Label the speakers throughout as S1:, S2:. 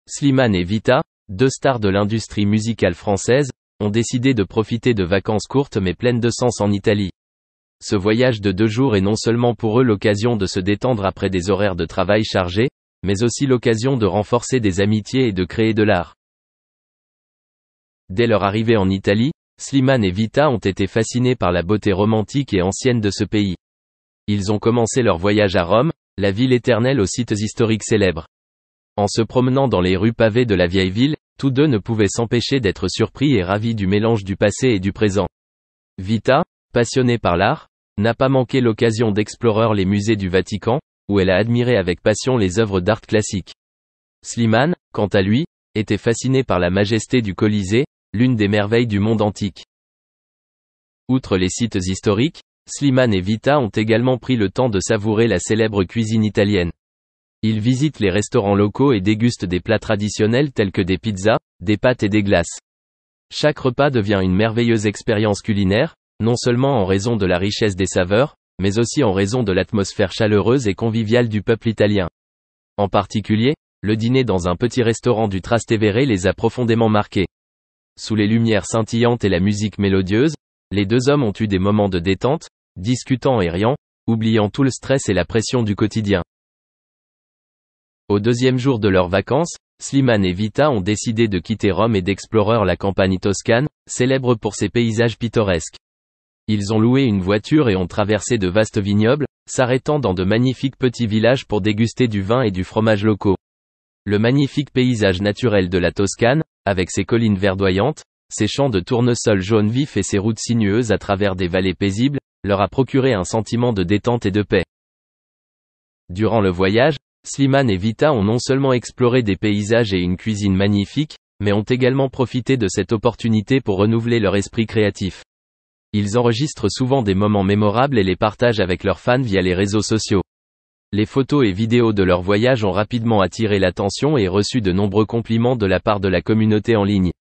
S1: Slimane et Vita, deux stars de l'industrie musicale française, ont décidé de profiter de vacances courtes mais pleines de sens en Italie. Ce voyage de 2 jours est non seulement pour eux l'occasion de se détendre après des horaires de travail chargés, mais aussi l'occasion de renforcer des amitiés et de créer de l'art. Dès leur arrivée en Italie, Slimane et Vita ont été fascinés par la beauté romantique et ancienne de ce pays. Ils ont commencé leur voyage à Rome, la ville éternelle aux sites historiques célèbres. En se promenant dans les rues pavées de la vieille ville, tous deux ne pouvaient s'empêcher d'être surpris et ravis du mélange du passé et du présent. Vita, passionnée par l'art, n'a pas manqué l'occasion d'explorer les musées du Vatican, où elle a admiré avec passion les œuvres d'art classiques. Slimane, quant à lui, était fasciné par la majesté du Colisée, l'une des merveilles du monde antique. Outre les sites historiques, Slimane et Vita ont également pris le temps de savourer la célèbre cuisine italienne. Ils visitent les restaurants locaux et dégustent des plats traditionnels tels que des pizzas, des pâtes et des glaces. Chaque repas devient une merveilleuse expérience culinaire, non seulement en raison de la richesse des saveurs, mais aussi en raison de l'atmosphère chaleureuse et conviviale du peuple italien. En particulier, le dîner dans un petit restaurant du Trastevere les a profondément marqués. Sous les lumières scintillantes et la musique mélodieuse, les deux hommes ont eu des moments de détente, discutant et riant, oubliant tout le stress et la pression du quotidien. Au 2e jour de leurs vacances, Slimane et Vita ont décidé de quitter Rome et d'explorer la campagne toscane, célèbre pour ses paysages pittoresques. Ils ont loué une voiture et ont traversé de vastes vignobles, s'arrêtant dans de magnifiques petits villages pour déguster du vin et du fromage locaux. Le magnifique paysage naturel de la Toscane, avec ses collines verdoyantes, ses champs de tournesol jaune vif et ses routes sinueuses à travers des vallées paisibles, leur a procuré un sentiment de détente et de paix. Durant le voyage, Slimane et Vita ont non seulement exploré des paysages et une cuisine magnifique, mais ont également profité de cette opportunité pour renouveler leur esprit créatif. Ils enregistrent souvent des moments mémorables et les partagent avec leurs fans via les réseaux sociaux. Les photos et vidéos de leur voyage ont rapidement attiré l'attention et reçu de nombreux compliments de la part de la communauté en ligne.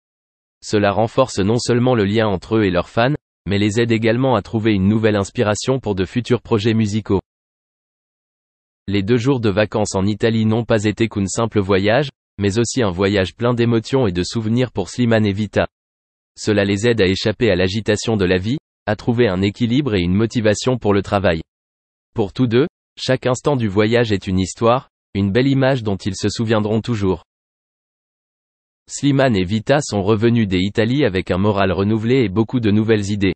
S1: Cela renforce non seulement le lien entre eux et leurs fans, mais les aide également à trouver une nouvelle inspiration pour de futurs projets musicaux. Les 2 jours de vacances en Italie n'ont pas été qu'un simple voyage, mais aussi un voyage plein d'émotions et de souvenirs pour Slimane et Vita. Cela les aide à échapper à l'agitation de la vie, à trouver un équilibre et une motivation pour le travail. Pour tous deux, chaque instant du voyage est une histoire, une belle image dont ils se souviendront toujours. Slimane et Vita sont revenus d'Italie avec un moral renouvelé et beaucoup de nouvelles idées.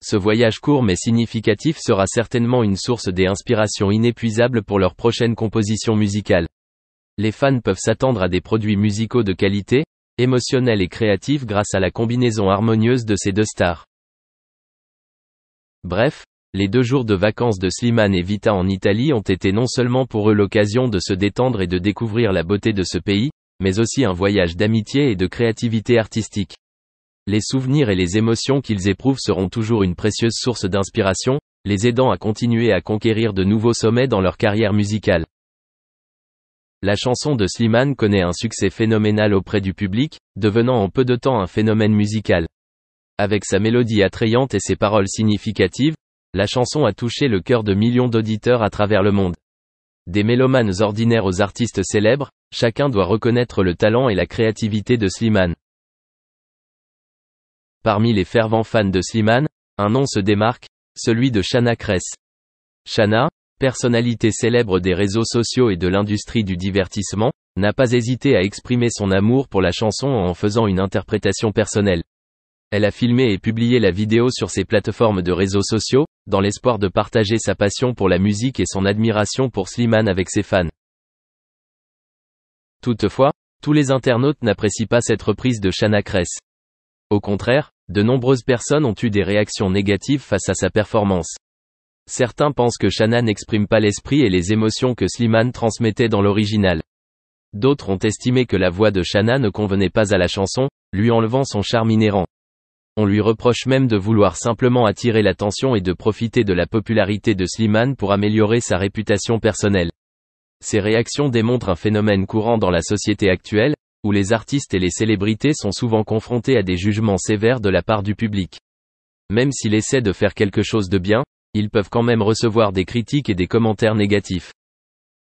S1: Ce voyage court mais significatif sera certainement une source d'inspiration inépuisable pour leur prochaine composition musicale. Les fans peuvent s'attendre à des produits musicaux de qualité, émotionnels et créatifs grâce à la combinaison harmonieuse de ces deux stars. Bref, les 2 jours de vacances de Slimane et Vita en Italie ont été non seulement pour eux l'occasion de se détendre et de découvrir la beauté de ce pays, mais aussi un voyage d'amitié et de créativité artistique. Les souvenirs et les émotions qu'ils éprouvent seront toujours une précieuse source d'inspiration, les aidant à continuer à conquérir de nouveaux sommets dans leur carrière musicale. La chanson de Slimane connaît un succès phénoménal auprès du public, devenant en peu de temps un phénomène musical. Avec sa mélodie attrayante et ses paroles significatives, la chanson a touché le cœur de millions d'auditeurs à travers le monde. Des mélomanes ordinaires aux artistes célèbres, chacun doit reconnaître le talent et la créativité de Slimane. Parmi les fervents fans de Slimane, un nom se démarque, celui de Chana Cres. Chana, personnalité célèbre des réseaux sociaux et de l'industrie du divertissement, n'a pas hésité à exprimer son amour pour la chanson en faisant une interprétation personnelle. Elle a filmé et publié la vidéo sur ses plateformes de réseaux sociaux, dans l'espoir de partager sa passion pour la musique et son admiration pour Slimane avec ses fans. Toutefois, tous les internautes n'apprécient pas cette reprise de Chana Cres. Au contraire, de nombreuses personnes ont eu des réactions négatives face à sa performance. Certains pensent que Chana n'exprime pas l'esprit et les émotions que Slimane transmettait dans l'original. D'autres ont estimé que la voix de Chana ne convenait pas à la chanson, lui enlevant son charme inhérent. On lui reproche même de vouloir simplement attirer l'attention et de profiter de la popularité de Slimane pour améliorer sa réputation personnelle. Ces réactions démontrent un phénomène courant dans la société actuelle, où les artistes et les célébrités sont souvent confrontés à des jugements sévères de la part du public. Même s'ils essaient de faire quelque chose de bien, ils peuvent quand même recevoir des critiques et des commentaires négatifs.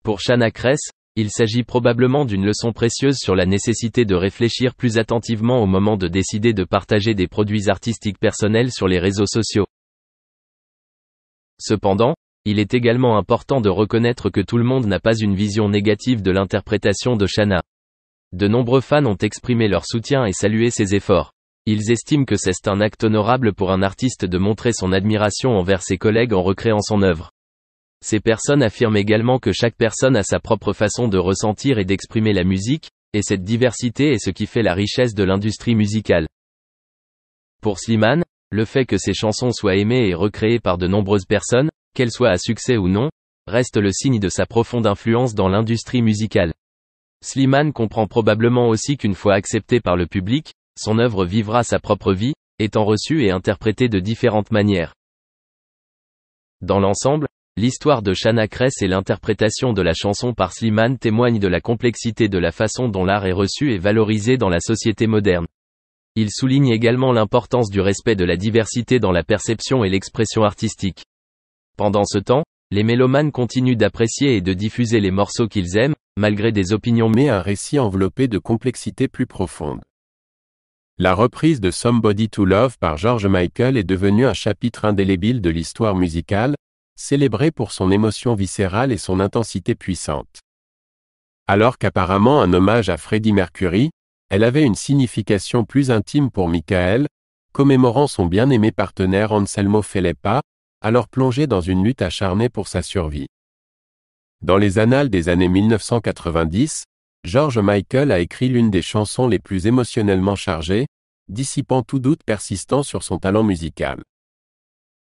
S1: Pour Chana Cres, Il s'agit probablement d'une leçon précieuse sur la nécessité de réfléchir plus attentivement au moment de décider de partager des produits artistiques personnels sur les réseaux sociaux. Cependant, il est également important de reconnaître que tout le monde n'a pas une vision négative de l'interprétation de Shanna. De nombreux fans ont exprimé leur soutien et salué ses efforts. Ils estiment que c'est un acte honorable pour un artiste de montrer son admiration envers ses collègues en recréant son œuvre. Ces personnes affirment également que chaque personne a sa propre façon de ressentir et d'exprimer la musique, et cette diversité est ce qui fait la richesse de l'industrie musicale. Pour Slimane, le fait que ses chansons soient aimées et recréées par de nombreuses personnes, qu'elles soient à succès ou non, reste le signe de sa profonde influence dans l'industrie musicale. Slimane comprend probablement aussi qu'une fois acceptée par le public, son œuvre vivra sa propre vie, étant reçue et interprétée de différentes manières. Dans l'ensemble, l'histoire de Shanna Kress et l'interprétation de la chanson par Slimane témoignent de la complexité de la façon dont l'art est reçu et valorisé dans la société moderne. Il souligne également l'importance du respect de la diversité dans la perception et l'expression artistique. Pendant ce temps, les mélomanes continuent d'apprécier et de diffuser les morceaux qu'ils aiment, malgré des opinions
S2: mais un récit enveloppé de complexité plus profonde. La reprise de Somebody to Love par George Michael est devenue un chapitre indélébile de l'histoire musicale, célébré pour son émotion viscérale et son intensité puissante. Alors qu'apparemment un hommage à Freddie Mercury, elle avait une signification plus intime pour Michael, commémorant son bien-aimé partenaire Anselmo Felipa, alors plongé dans une lutte acharnée pour sa survie. Dans les annales des années 1990, George Michael a écrit l'une des chansons les plus émotionnellement chargées, dissipant tout doute persistant sur son talent musical.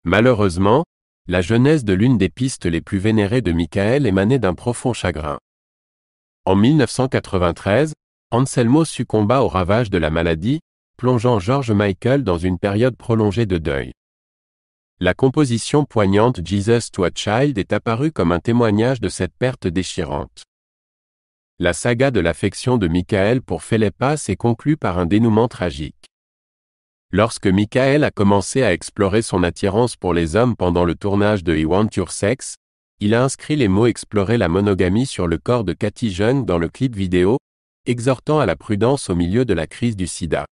S2: Malheureusement, la genèse de l'une des pistes les plus vénérées de Michael émanait d'un profond chagrin. En 1993, Anselmo succomba aux ravages de la maladie, plongeant George Michael dans une période prolongée de deuil. La composition poignante Jesus to a Child est apparue comme un témoignage de cette perte déchirante. La saga de l'affection de Michael pour Felipa s'est conclue par un dénouement tragique. Lorsque Michael a commencé à explorer son attirance pour les hommes pendant le tournage de I Want Your Sex, il a inscrit les mots explorer la monogamie sur le corps de Katy Jung dans le clip vidéo, exhortant à la prudence au milieu de la crise du sida.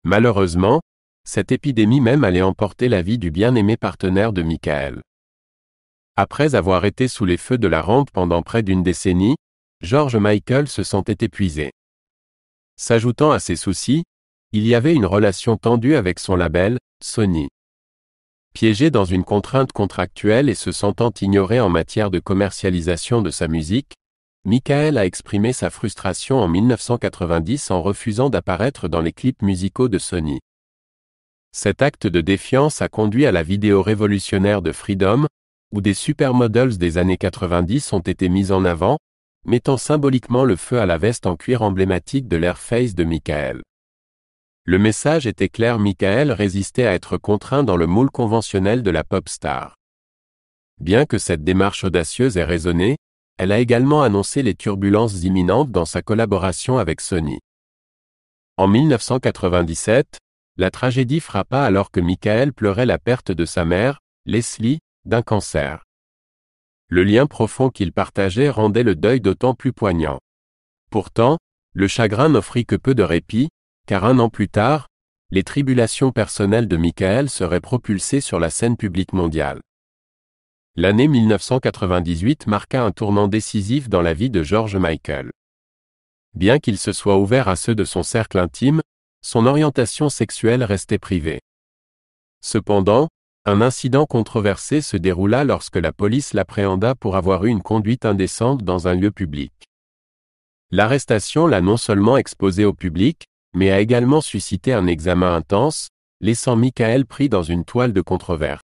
S2: Malheureusement, cette épidémie même allait emporter la vie du bien-aimé partenaire de Michael. Après avoir été sous les feux de la rampe pendant près d'une décennie, George Michael se sentait épuisé. S'ajoutant à ses soucis, il y avait une relation tendue avec son label, Sony. Piégé dans une contrainte contractuelle et se sentant ignoré en matière de commercialisation de sa musique, Michael a exprimé sa frustration en 1990 en refusant d'apparaître dans les clips musicaux de Sony. Cet acte de défiance a conduit à la vidéo révolutionnaire de Freedom, où des supermodels des années 90 ont été mis en avant, mettant symboliquement le feu à la veste en cuir emblématique de l'Airface de Michael. Le message était clair: Michael résistait à être contraint dans le moule conventionnel de la pop star. Bien que cette démarche audacieuse ait résonné, elle a également annoncé les turbulences imminentes dans sa collaboration avec Sony. En 1997, la tragédie frappa alors que Michael pleurait la perte de sa mère, Leslie, d'un cancer. Le lien profond qu'ils partageaient rendait le deuil d'autant plus poignant. Pourtant, le chagrin n'offrit que peu de répit, car un an plus tard, les tribulations personnelles de Michael seraient propulsées sur la scène publique mondiale. L'année 1998 marqua un tournant décisif dans la vie de George Michael. Bien qu'il se soit ouvert à ceux de son cercle intime, son orientation sexuelle restait privée. Cependant, un incident controversé se déroula lorsque la police l'appréhenda pour avoir eu une conduite indécente dans un lieu public. L'arrestation l'a non seulement exposé au public, mais a également suscité un examen intense, laissant Michael pris dans une toile de controverse.